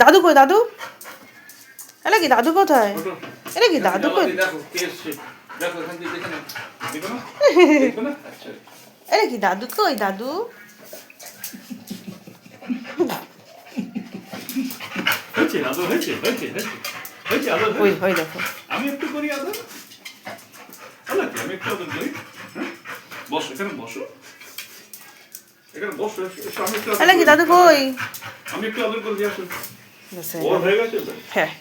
দাদু কই দাদু? এটা কি দাদু কোথায়? এটা কি দাদু কই? এটা কি দাদু কই দাদু? ওই দেখো। আমি একটু করি আদর। আমি একটু আদর করি। বসো এখানে বসো। এখানে বসো। এটা কি দাদু কই? আমি একটু আদর করে দিয়ে আসো। ওর হয়ে গেছে? হ্যাঁ।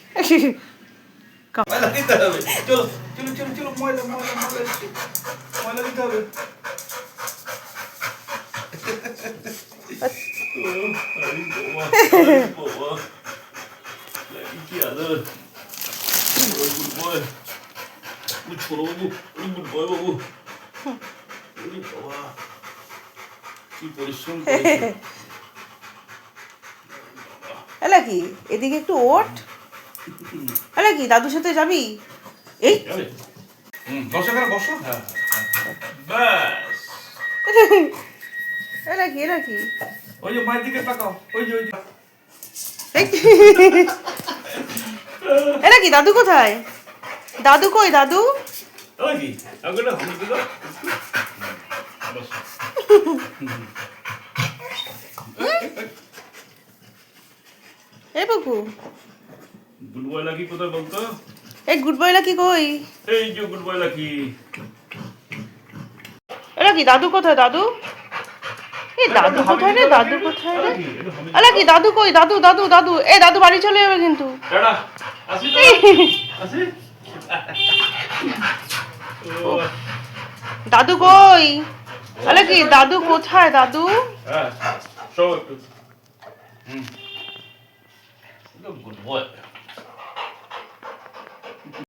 ময়লা দিতে হবে। চলো চলো চলো চলো ময়লা ময়লা ময়লা ময়লা দিতে হবে। কি আদর। Good boy. ছোট বাবু গুড বয় বাবু। বাবা কি পরিশ্রম করেছে। এলা কি এদিকে একটু ওঠ। এলা কি দাদুর সাথে যাবি? এই বসো এখানে বসো। হ্যাঁ ব্যাস। এলা কি ওই যে মায়ের দিকে তাকাও। ওই যে এলা কি দাদু কোথায়? দাদু কই দাদু? ওই কি আগেটা হানি দিলো। এই বাবু গুড বয় লাকি কোথায় বলতো? এই গুড বয় লাকি কই? এই যে গুড বয় লাকি। এলা কি দাদু কোথায় দাদু? এই দাদু কোথায় রে দাদু কোথায় রে? এলা কি দাদু কই দাদু দাদু দাদু এই দাদু বাড়ি চলে যাবে কিন্তু। টাটা আসি তো আসি। দাদু কই? এলা কি দাদু কোথায় দাদু? হ্যাঁ সব একটু গুড বয়।